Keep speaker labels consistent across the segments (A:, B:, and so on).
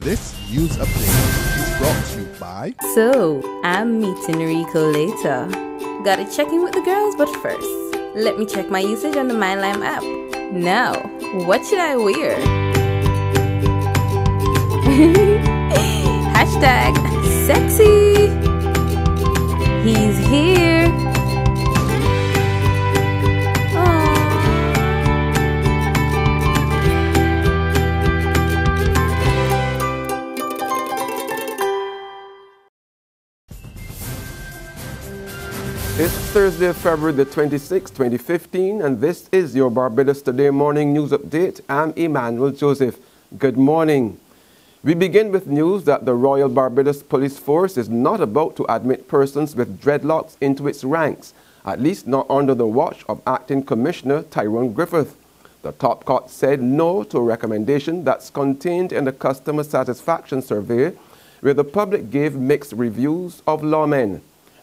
A: This news update is brought to you by...
B: So, I'm meeting Rico later. Gotta check in with the girls, but first, let me check my usage on the MyLime app. Now, what should I wear? Hashtag sexy. He's here.
C: It's Thursday, February the 26th, 2015, and this is your Barbados Today morning news update. I'm Emmanuel Joseph. Good morning. We begin with news that the Royal Barbados Police Force is not about to admit persons with dreadlocks into its ranks, at least not under the watch of Acting Commissioner Tyrone Griffith. The top court said no to a recommendation that's contained in the Customer Satisfaction Survey, where the public gave mixed reviews of lawmen.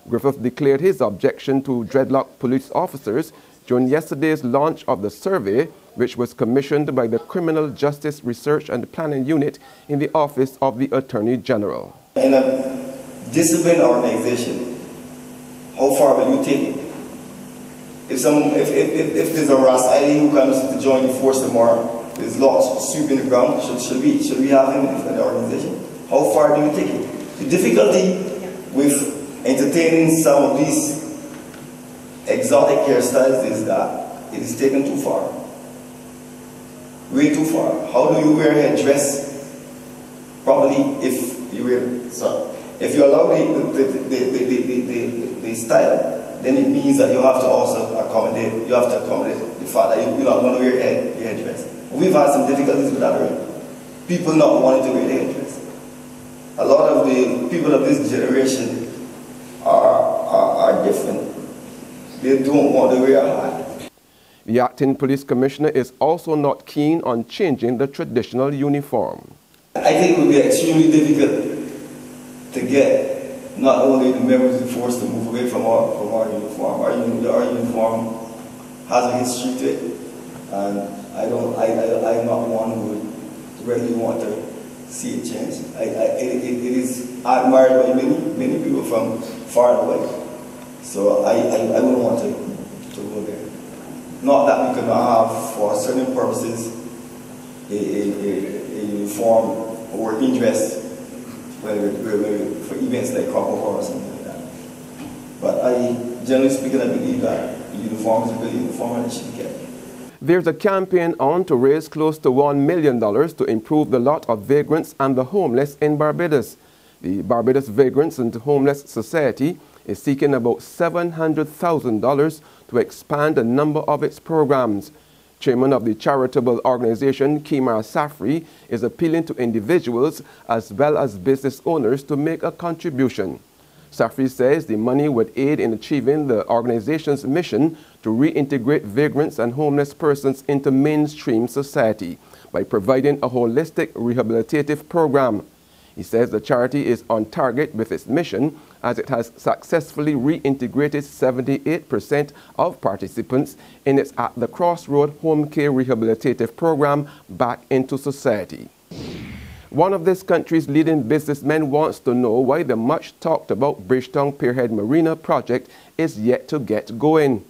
C: Griffith declared his objection to dreadlocked police officers during yesterday's launch of the survey, which was commissioned by the Criminal Justice Research and Planning Unit in the Office of the Attorney General.
D: In a disciplined organization, how far will you take it? If there's a Ras who comes to join the force tomorrow, there's lots sweeping the ground, should we have him in the organization? How far do you take it? The difficulty with entertaining some of these exotic hairstyles is that it is taken too far. Way too far. How do you wear a dress properly if you wear, so if you allow the style, then it means that you have to also accommodate, the fact that you're not going to wear your headdress. We've had some difficulties with that already. People not wanting to wear their headdress. A lot of the people of this generation are different. They don't want to wear a hat.
C: The Acting Police Commissioner is also not keen on changing the traditional uniform.
D: I think it would be extremely difficult to get not only the members of the force to move away from our uniform. Our uniform has a history to it, and I'm not one who would really want to see it change. It is admired by many people from far away. So I wouldn't want to go there. Not that we could not have, for certain purposes, a uniform or working dress for events like Crop or something like that. But generally speaking, I believe that the uniform is a good uniform and it should be kept.
C: There's a campaign on to raise close to $1 million to improve the lot of vagrants and the homeless in Barbados. The Barbados Vagrants and Homeless Society is seeking about $700,000 to expand the number of its programs. Chairman of the charitable organization, Kimar Safri, is appealing to individuals as well as business owners to make a contribution. Safri says the money would aid in achieving the organization's mission to reintegrate vagrants and homeless persons into mainstream society by providing a holistic rehabilitative program. He says the charity is on target with its mission as it has successfully reintegrated 78% of participants in its At the Crossroad Home Care Rehabilitative Program back into society. One of this country's leading businessmen wants to know why the much talked about Bridgetown Pierhead Marina project is yet to get going.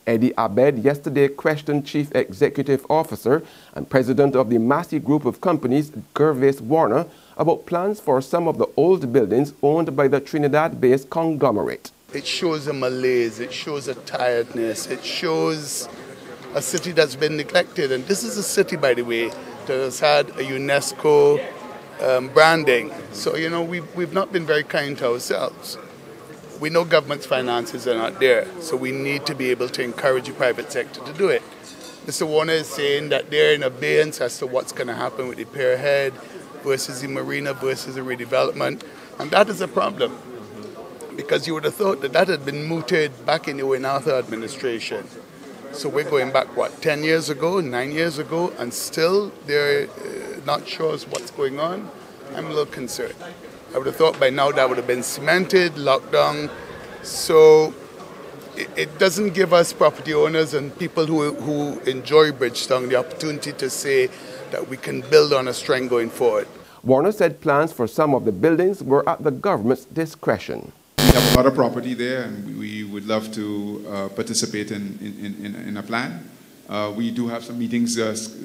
C: Eddie Abed yesterday questioned Chief Executive Officer and President of the Massey Group of Companies, Gervais Warner, about plans for some of the old buildings owned by the Trinidad-based conglomerate.
E: It shows a malaise, it shows a tiredness, it shows a city that's been neglected. And this is a city, by the way, that has had a UNESCO branding. So, you know, we've not been very kind to ourselves. We know government's finances are not there, so we need to be able to encourage the private sector to do it. Mr. Warner is saying that they're in abeyance as to what's going to happen with the Pierhead versus the marina versus the redevelopment, and that is a problem, because you would have thought that that had been mooted back in the Wayne Arthur administration. So we're going back, what, 10 years ago, 9 years ago, and still they're not sure what's going on. I'm a little concerned. I would have thought by now that would have been cemented, locked down. So it doesn't give us property owners and people who enjoy Bridgetown the opportunity to say that we can build on a strength going forward.
C: Warner said plans for some of the buildings were at the government's discretion.
F: We have a lot of property there, and we would love to participate in a plan. We do have some meetings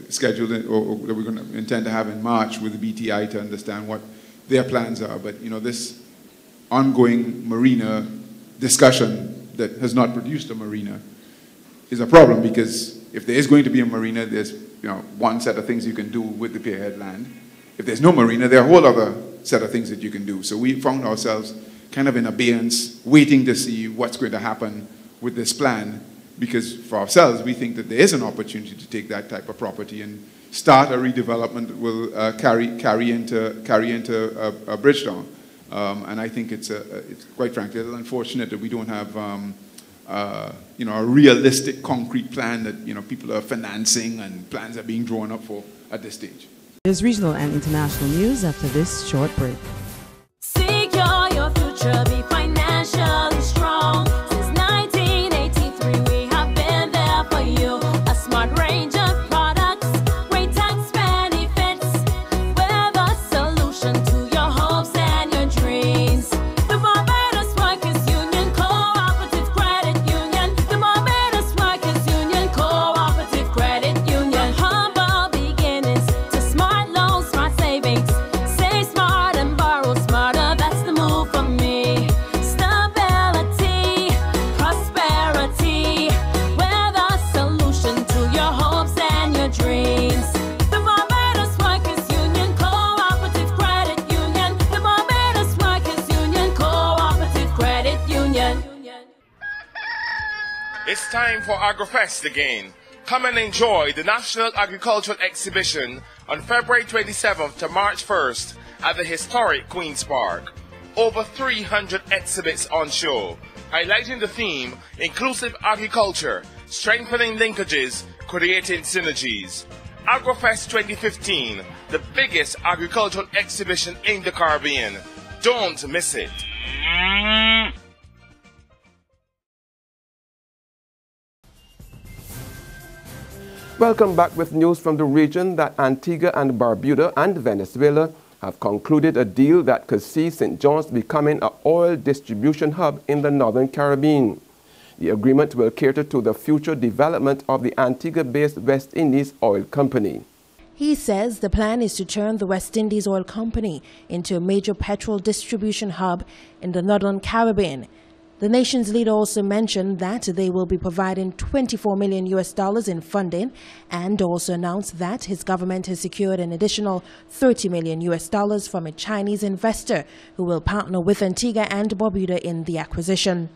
F: scheduled, or that we're going to intend to have in March with the BTI to understand what their plans are. But this ongoing marina discussion that has not produced a marina is a problem, because if there is going to be a marina, there's one set of things you can do with the Pierhead land. If there's no marina, there are a whole other set of things that you can do. So we found ourselves kind of in abeyance, waiting to see what's going to happen with this plan, because for ourselves, we think that there is an opportunity to take that type of property and start a redevelopment that will carry into Bridgetown. And I think it's quite frankly a little unfortunate that we don't have a realistic concrete plan that people are financing and plans are being drawn up for at this stage.
G: There's regional and international news after this short break.
H: Secure your future, be financially strong. Since 1983, we have been there for you. A smart range of products, great tax benefits. We're the solution to your hopes and your dreams. The Barbados Workers Union Cooperative Credit Union. The Barbados Workers Union Cooperative Credit Union. Humble beginnings to smart loans, smart savings. Save smart and borrow smarter. That's the move for me. Stability, prosperity. We're the solution to your hopes and your dreams. The Barbados Workers Union Cooperative Credit Union. The Barbados Workers Union Cooperative Credit Union.
I: It's time for AgriFest again. Come and enjoy the National Agricultural Exhibition on February 27th to March 1st at the historic Queen's Park. Over 300 exhibits on show, highlighting the theme, inclusive agriculture, strengthening linkages, creating synergies. AgriFest 2015, the biggest agricultural exhibition in the Caribbean. Don't miss it.
C: Welcome back with news from the region that Antigua and Barbuda and Venezuela have concluded a deal that could see St. John's becoming an oil distribution hub in the Northern Caribbean. The agreement will cater to the future development of the Antigua-based West Indies Oil Company.
J: He says the plan is to turn the West Indies Oil Company into a major petrol distribution hub in the Northern Caribbean. The nation's leader also mentioned that they will be providing $24 million in funding, and also announced that his government has secured an additional $30 million from a Chinese investor who will partner with Antigua and Barbuda in the acquisition.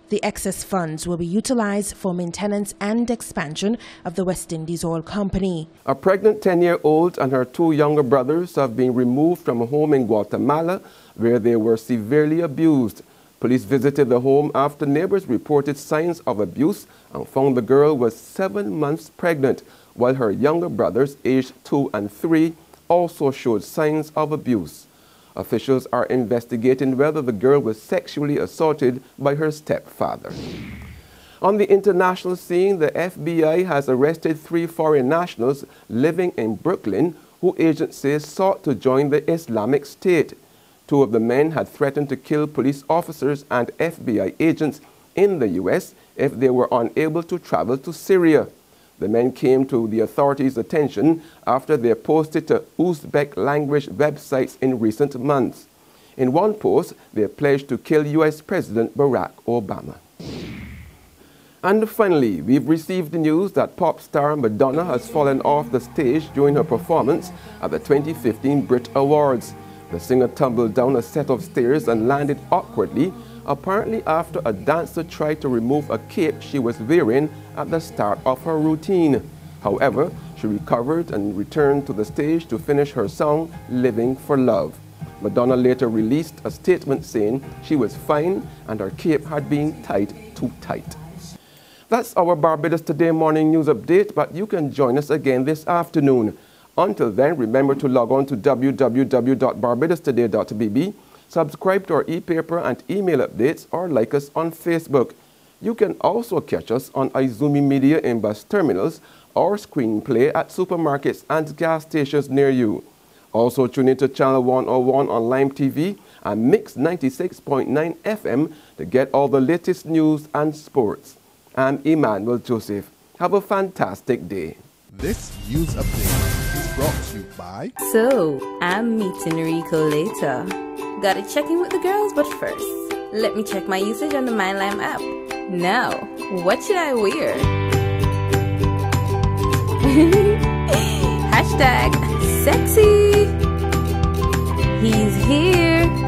J: The excess funds will be utilized for maintenance and expansion of the West Indies Oil Company.
C: A pregnant 10-year-old and her two younger brothers have been removed from a home in Guatemala where they were severely abused. Police visited the home after neighbors reported signs of abuse and found the girl was 7 months pregnant, while her younger brothers, aged 2 and 3, also showed signs of abuse. Officials are investigating whether the girl was sexually assaulted by her stepfather. On the international scene, the FBI has arrested 3 foreign nationals living in Brooklyn who agencies sought to join the Islamic State. 2 of the men had threatened to kill police officers and FBI agents in the U.S. if they were unable to travel to Syria. The men came to the authorities' attention after they posted to Uzbek language websites in recent months. In one post, they pledged to kill U.S. President Barack Obama. And finally, we've received the news that pop star Madonna has fallen off the stage during her performance at the 2015 Brit Awards. The singer tumbled down a set of stairs and landed awkwardly, apparently after a dancer tried to remove a cape she was wearing at the start of her routine. However, she recovered and returned to the stage to finish her song, Living for Love. Madonna later released a statement saying she was fine and her cape had been tied too tight. That's our Barbados Today morning news update, but you can join us again this afternoon. Until then, remember to log on to www.barbadostoday.bb, subscribe to our e-paper and email updates, or like us on Facebook. You can also catch us on Izumi Media in bus terminals or screenplay at supermarkets and gas stations near you. Also tune into Channel 101 on Lime TV and Mix 96.9 FM to get all the latest news and sports. I'm Emmanuel Joseph. Have a fantastic day.
A: This news update is brought to you by...
B: So, I'm meeting Rico later. Gotta check in with the girls, but first, let me check my usage on the MyLime app. Now, what should I wear? Hashtag sexy. He's here.